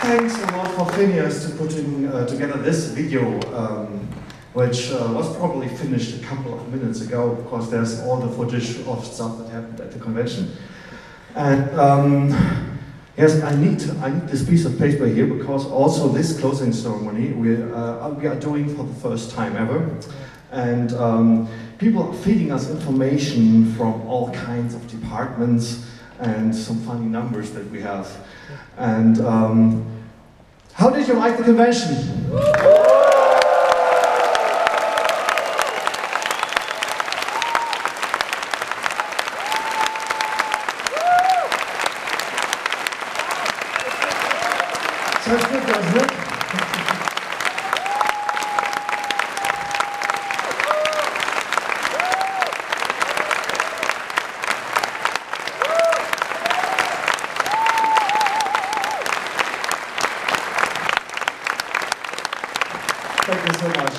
Thanks a lot for Phineas to putting together this video. which was probably finished a couple of minutes ago, because there's all the footage of stuff that happened at the convention. And yes, I need this piece of paper here, because also this closing ceremony we are doing for the first time ever. And people are feeding us information from all kinds of departments and some funny numbers that we have. And how did you like the convention? Sounds good, doesn't it? Thank you so much.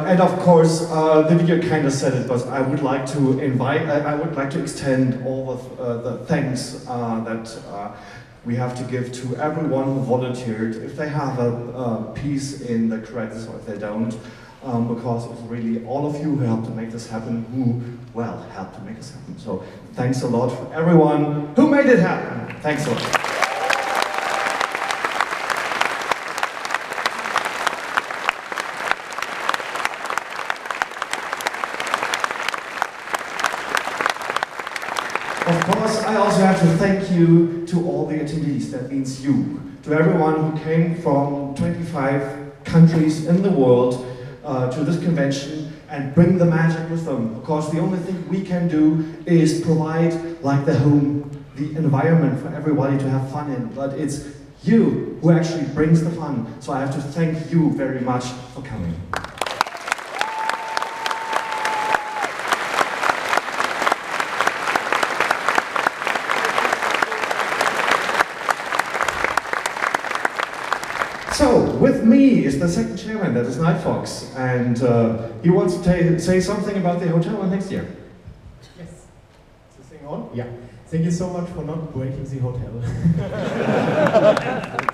And of course, the video kind of said it, but I would like to extend all of the thanks that we have to give to everyone who volunteered, if they have a piece in the credits or if they don't, because it's really all of you who helped to make this happen, helped to make this happen. So thanks a lot for everyone who made it happen. Thanks a lot. Of course, I also have to thank you to all the attendees, that means you, to everyone who came from 25 countries in the world to this convention and bring the magic with them. Because the only thing we can do is provide like the home, the environment for everybody to have fun in, but it's you who actually brings the fun. So I have to thank you very much for coming. So, with me is the second chairman, that is Nightfox, and he wants to say something about the hotel next year. Yes. Is this thing on? Yeah. Thank you so much for not breaking the hotel.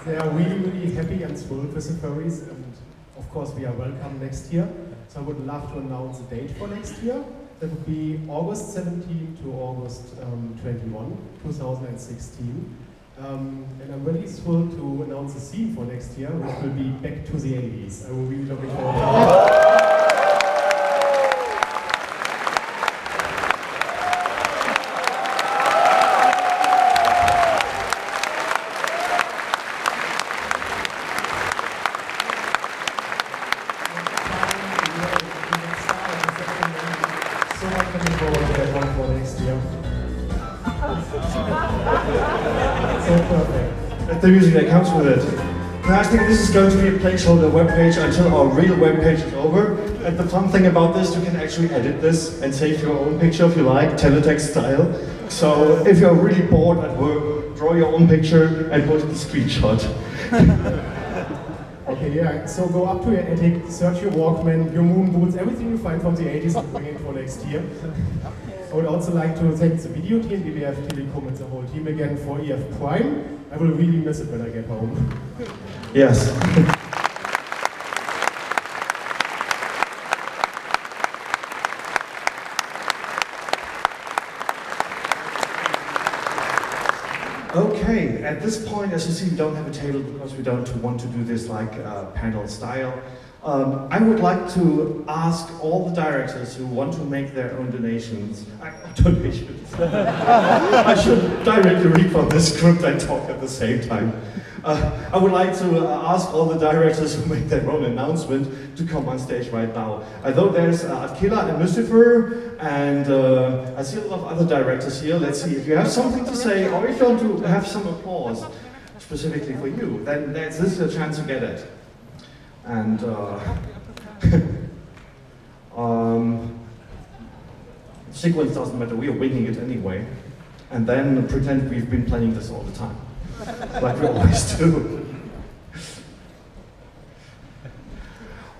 They are really, really happy and thrilled with the furries, and of course we are welcome next year. So I would love to announce the date for next year. That would be August 17 to August 21, 2016. And I'm really thrilled to announce a theme for next year, which will be Back to the 80s. I'm really looking forward to that. So much looking forward to that one for next year. So perfect. The music that comes with it. And I think this is going to be a placeholder webpage until our real webpage is over. And the fun thing about this, you can actually edit this and save your own picture if you like, teletext style. So if you're really bored at work, draw your own picture and put the screenshot. Okay, yeah, so go up to your attic, search your Walkman, your moon boots, everything you find from the 80s and bring it for next year. I would also like to thank the video team, EBF Telekom and the whole team again for EF Prime. I will really miss it when I get home. Yes. Okay, at this point, as you see, we don't have a table because we don't want to do this like panel style. I would like to ask all the directors who want to make their own donations. I should directly read from the script and talk at the same time. I would like to ask all the directors who make their own announcement to come on stage right now. Although there's Akila and Lucifer, and I see a lot of other directors here. Let's see if you have something to say, or if you want to have some applause specifically for you, then this is a chance to get it. And sequence doesn't matter, we are winging it anyway. And then pretend we've been planning this all the time, like we always do.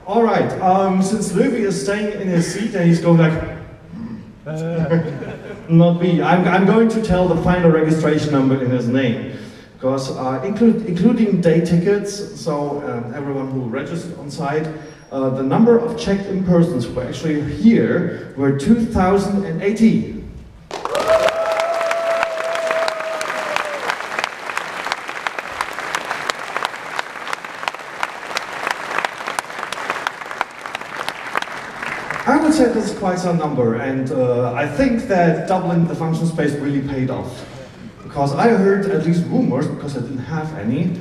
All right, since Löwy is staying in his seat and he's going like, not me, I'm going to tell the final registration number in his name. Because including day tickets, so everyone who registered on site, the number of checked-in persons who were actually here were 2,080. I would say this is quite some number, and I think that doubling the function space really paid off. Because I heard at least rumors, because I didn't have any,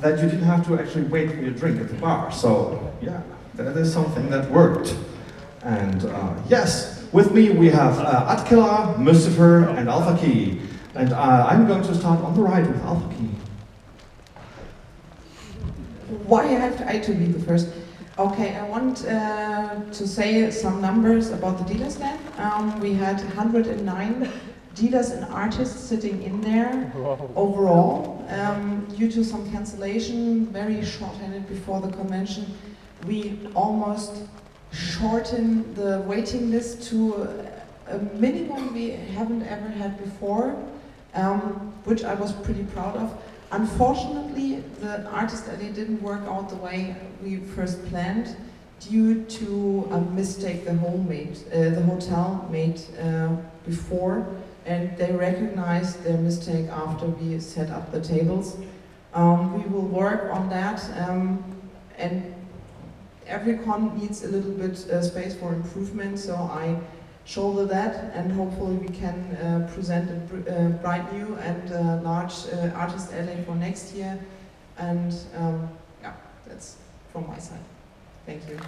that you didn't have to actually wait for your drink at the bar. So yeah, that is something that worked. And yes, with me we have Attila, Mustafa, and Alpha Key. And I'm going to start on the right with Alpha Key. Why have I to be the first? Okay, I want to say some numbers about the dealers then. We had 109 dealers and artists sitting in there overall. Due to some cancellation, very short-handed before the convention, we almost shortened the waiting list to a minimum we haven't ever had before, which I was pretty proud of. Unfortunately, the artist alley didn't work out the way we first planned due to a mistake the hotel made before, and they recognized their mistake after we set up the tables. We will work on that, and every con needs a little bit space for improvement, so I shoulder that, and hopefully we can present a bright new and large artist alley for next year. And yeah, that's from my side. Thank you.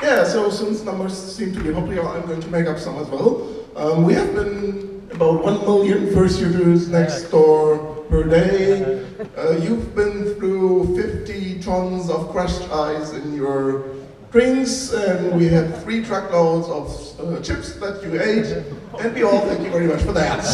Yeah, so since numbers seem to be popular, I'm going to make up some as well. We have been about 1 million first users next door per day. You've been through 50 tons of crushed ice in your drinks, and we had 3 truckloads of chips that you ate, and we all thank you very much for that.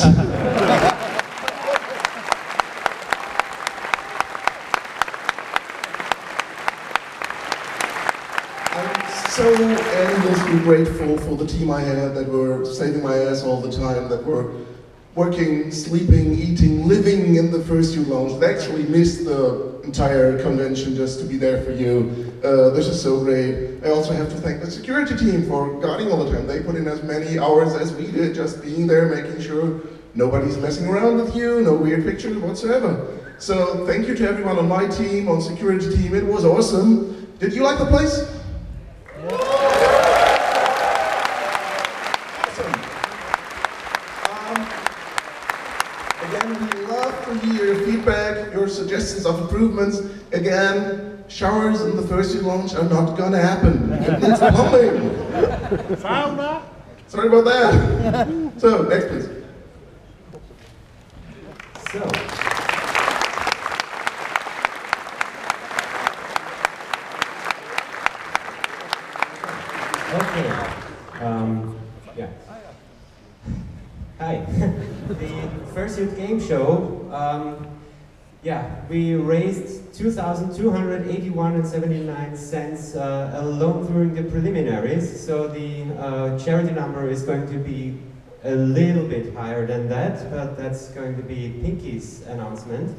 So endlessly grateful for the team I had that were saving my ass all the time, that were working, sleeping, eating, living in the First You Lounge. They actually missed the entire convention just to be there for you. This is so great. I also have to thank the security team for guarding all the time. They put in as many hours as we did, just being there, making sure nobody's messing around with you, no weird pictures whatsoever. So thank you to everyone on my team, on security team. It was awesome. Did you like the place? Feedback, your suggestions of improvements. Again, showers in the First You Lounge are not gonna happen. It needs plumbing. Sauna. Sorry about that. So, next please. So. Okay. Yeah. Hi. The First Youth Game Show. Yeah, we raised 2,281.79 cents alone during the preliminaries. So the charity number is going to be a little bit higher than that, but that's going to be Pinky's announcement.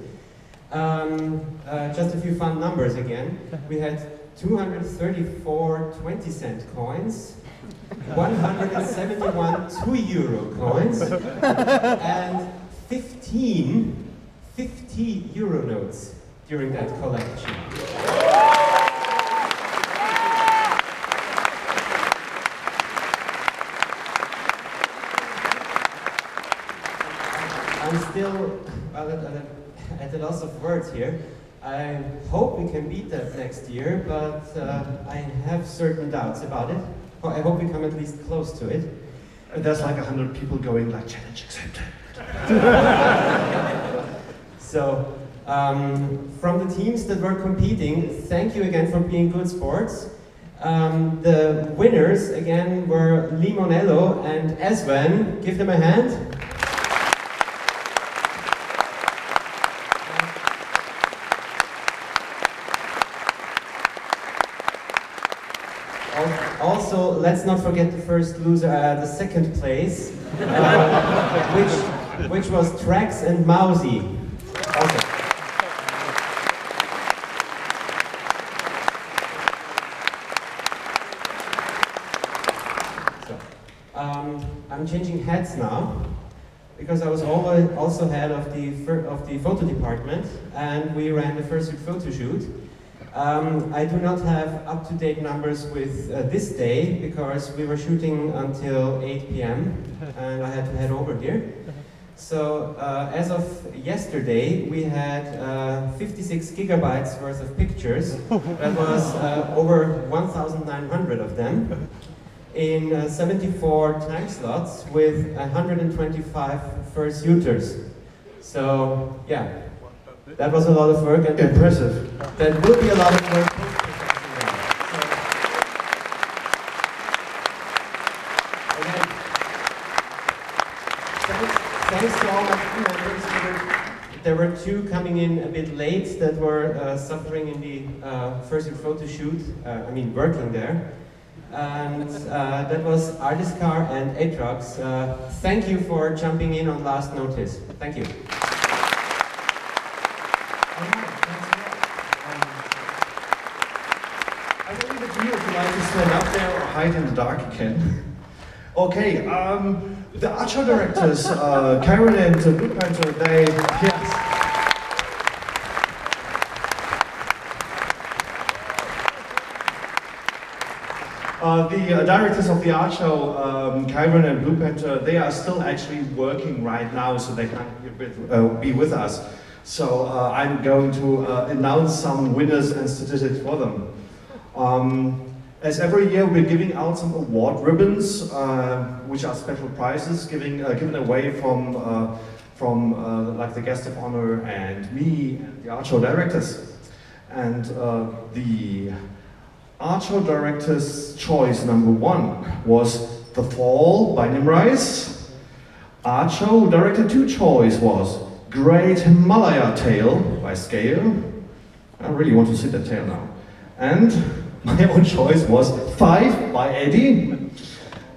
Just a few fun numbers again. We had 234 20-cent coins, 171 €2 coins, and 50 euro notes during that collection. I'm still at a loss of words here. I hope we can beat that next year, but I have certain doubts about it. I hope we come at least close to it. And there's like 100 people going like, challenge accepted. So, from the teams that were competing, thank you again for being good sports. The winners again were Limonello and Esven. Give them a hand. Also, let's not forget the first loser, the second place, which was Trax and Mousy. Okay. So, I'm changing hats now because I was also head of the photo department, and we ran the Fursuit photo shoot. I do not have up-to-date numbers with this day because we were shooting until 8 p.m. and I had to head over here. So as of yesterday, we had 56 gigabytes worth of pictures. That was over 1,900 of them in 74 time slots with 125 fursuiters. So yeah, that was a lot of work and Impressive. that will be a lot of work. Thanks to all my team members. There were two coming in a bit late that were suffering in the Fursuit photo shoot, working there. And that was Artiscar and Atrox. Thank you for jumping in on last notice. Thank you. I will leave it to you if you like to stand up there or hide in the dark, you can. Okay, the art show directors, Karen and Blue Panther, they, yes. The directors of the art show, Kyron and Blue Panther, they are still actually working right now, so they can't be with us. So I'm going to announce some winners and statistics for them. As every year, we're giving out some award ribbons, which are special prizes given away from like the guest of honor and me and the art show directors. And the art show director's choice number 1 was The Fall by Nimrise. Art show director 2 choice was Great Himalaya Tale by Scale. I really want to see that tale now. And my own choice was 5 by Eddie.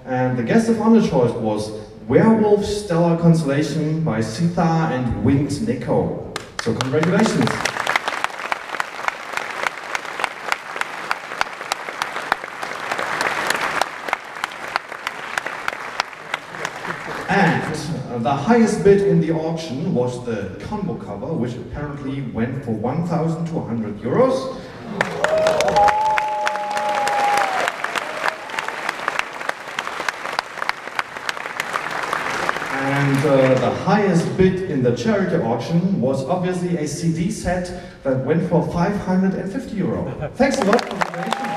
And the guest of honor choice was Werewolf Stellar Constellation by Sita and Winged Nico. So congratulations. And the highest bid in the auction was the combo cover, which apparently went for 1,200 euros. And the highest bid in the charity auction was obviously a CD set that went for 550 euro. Thanks a lot for the donation.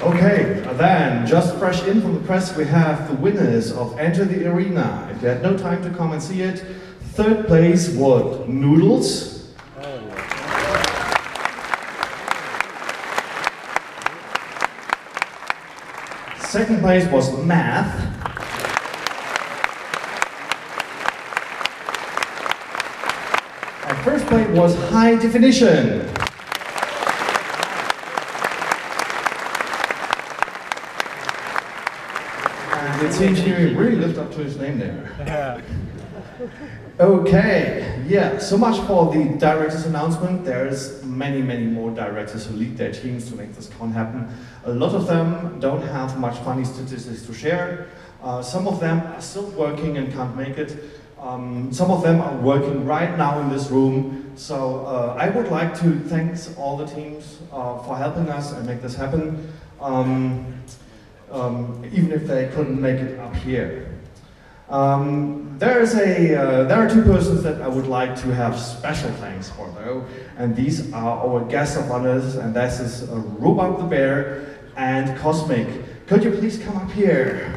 Okay, then, just fresh in from the press, we have the winners of Enter the Arena. If you had no time to come and see it, third place was Noodles. Second place was Math. And first place was High Definition. And it seems he really lived up to his name there. Okay, yeah, so much for the director's announcement. There's many more directors who lead their teams to make this con happen. A lot of them don't have much funny statistics to share. Some of them are still working and can't make it. Some of them are working right now in this room. So I would like to thank all the teams for helping us and make this happen, even if they couldn't make it up here. There are two persons that I would like to have special thanks for though, and these are our guests of honors, and this is Rhubarb the Bear and Cosmic. Could you please come up here?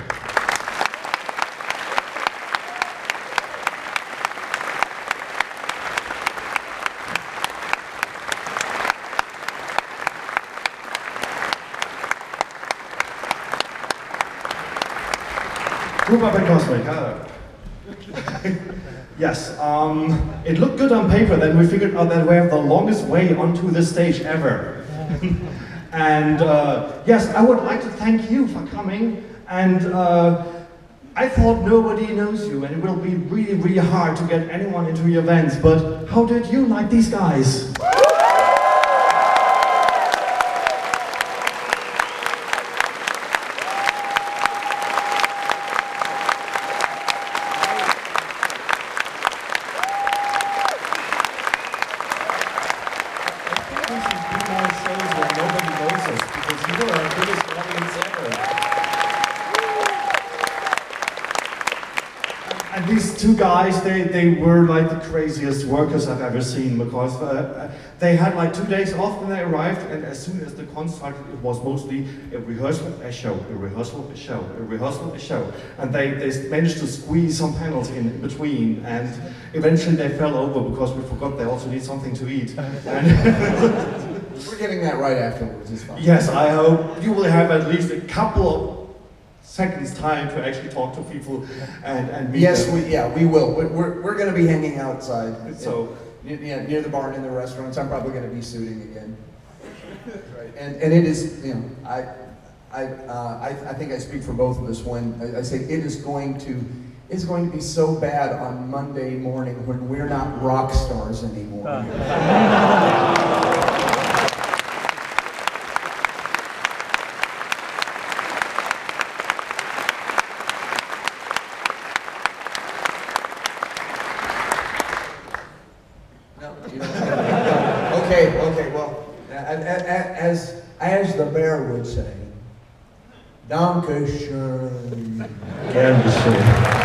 Rhubarb and Cosmic, hello. Yes, it looked good on paper, then we figured out that we have the longest way onto the stage ever. And yes, I would like to thank you for coming, and I thought nobody knows you, and it will be really, really hard to get anyone into your events, but how did you like these guys? And these two guys, they were like the craziest workers I've ever seen, because they had like 2 days off when they arrived, and as soon as the concert started, it was mostly a rehearsal, a show, a rehearsal, a show, a rehearsal, a show. And they managed to squeeze some panels in between, and eventually they fell over because we forgot they also need something to eat. We're getting that right afterwards, it's fine. Yes, I hope you will have at least a couple of seconds time to actually talk to people and meet yes, them. we will. We're going to be hanging outside. So near the bar and in the restaurants. I'm probably going to be suiting again. Right. And it is, you know, I think I speak for both of us when I say it's going to be so bad on Monday morning when we're not rock stars anymore. Okay, well, as the bear would say, Danke schön. Gern geschehen.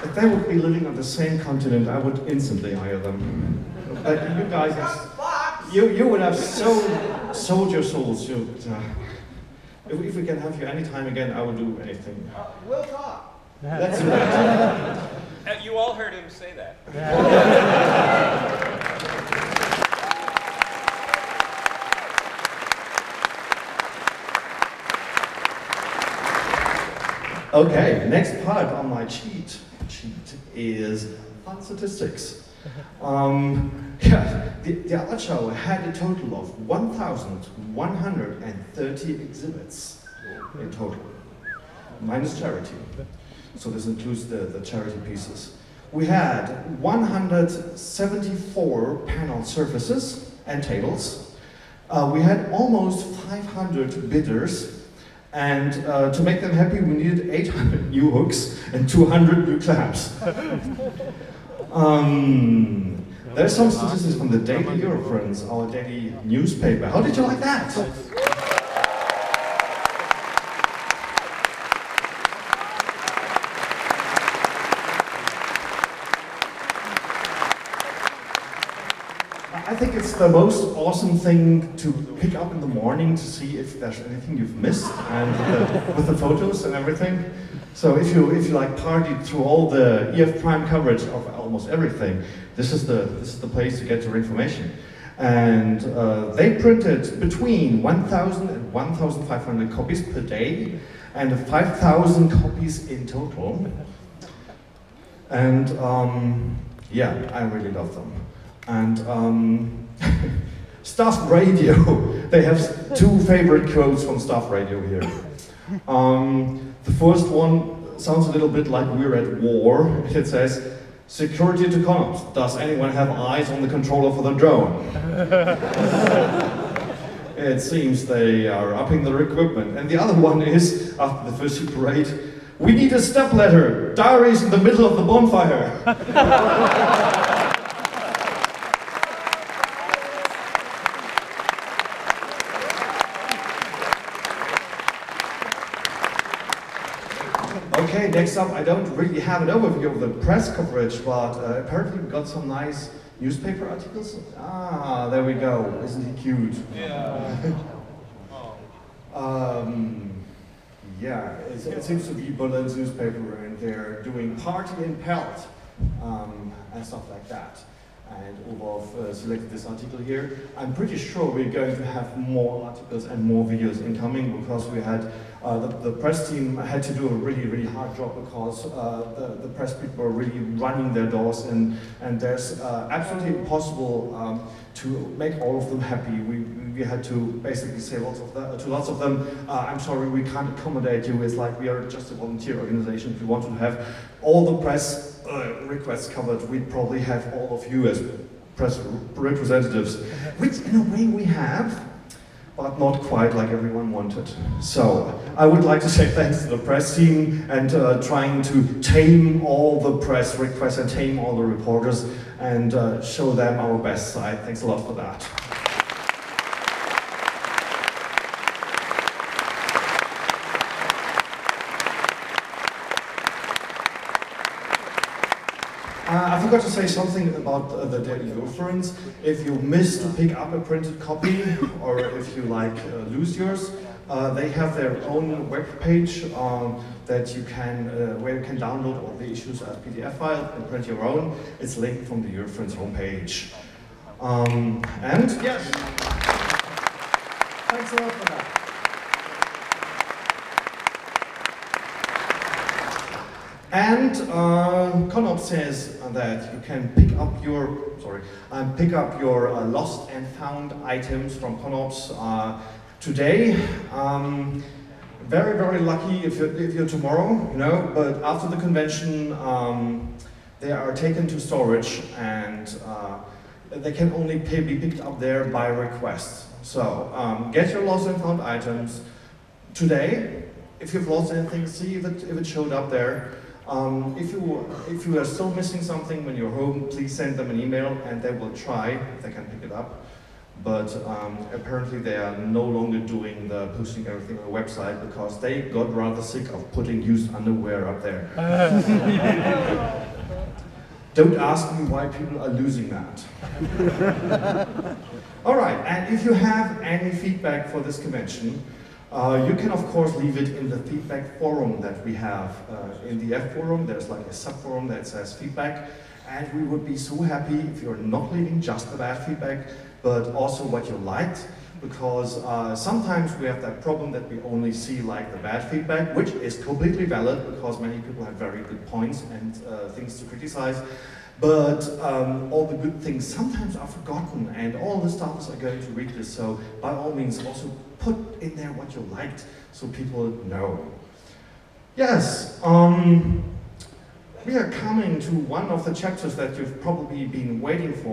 If they would be living on the same continent, I would instantly hire them. But you guys, you would have sold your souls. If we can have you anytime again, I would do anything. We'll talk. Let's do that. You all heard him say that. Okay, next part on my cheat sheet is fun statistics. The art show had a total of 1,130 exhibits in total, minus charity. So this includes the charity pieces. We had 174 panel surfaces and tables. We had almost 500 bidders. And to make them happy, we needed 800 new hooks and 200 new clamps. There's some statistics from the Daily Eurofriends, our daily newspaper. How did you like that? I think it's the most awesome thing to pick up in the morning to see if there's anything you've missed, and with the photos and everything. So if you like partied through all the EF Prime coverage of almost everything, this is the place to get your information. And they printed between 1,000 and 1,500 copies per day, and 5,000 copies in total. And yeah, I really love them. And Stuff Radio, they have two favorite quotes from Stuff Radio here. The first one sounds a little bit like we're at war. It says, "Security to comms. Does anyone have eyes on the controller for the drone?" It seems they are upping their equipment. And the other one is, after the first parade, "We need a step ladder. Diaries in the middle of the bonfire." Okay, next up, I don't really have an overview of the press coverage, but apparently we got some nice Newspaper articles? Ah, there we go. Isn't he cute? Yeah. Yeah, it seems to be Berlin's newspaper, and they're doing party in Pelt and stuff like that. And Olaf selected this article here. I'm pretty sure we're going to have more articles and more videos incoming, because we had the press team had to do a really hard job, because the press people were really running their doors, and there's absolutely impossible to make all of them happy. We had to basically say to lots of them, I'm sorry, we can't accommodate you. It's like we are just a volunteer organization. If we want to have all the press requests covered, we'd probably have all of you as press representatives, which in a way we have, but not quite like everyone wanted. So I would like to say thanks to the press team, and trying to tame all the press requests and tame all the reporters, and show them our best side. Thanks a lot for that. I forgot to say something about the daily reference. If you miss to pick up a printed copy, or if you lose yours, they have their own web page that you can, where you can download all the issues as PDF file and print your own. It's linked from the Eurofriends homepage. And yes, thanks a lot for that. And Conop says that you can pick up your lost and found items from Conops today. Very lucky if you're tomorrow, you know. But after the convention, they are taken to storage, and they can only be picked up there by request. So get your lost and found items today. If you've lost anything, see if it showed up there. If you are still missing something when you're home, please send them an email, and they will try if they can pick it up. But apparently they are no longer doing the posting everything on the website, because they got rather sick of putting used underwear up there. Don't ask me why people are losing that. All right, and if you have any feedback for this convention, you can of course leave it in the feedback forum that we have in the F forum. There's like a sub-forum that says feedback, and we would be so happy if you're not leaving just the bad feedback, but also what you liked, because sometimes we have that problem that we only see like the bad feedback, which is completely valid, because many people have very good points and things to criticize. But all the good things sometimes are forgotten, and all the staffers are going to read this, so by all means also put in there what you liked, so people know. Yes, we are coming to one of the chapters that you've probably been waiting for.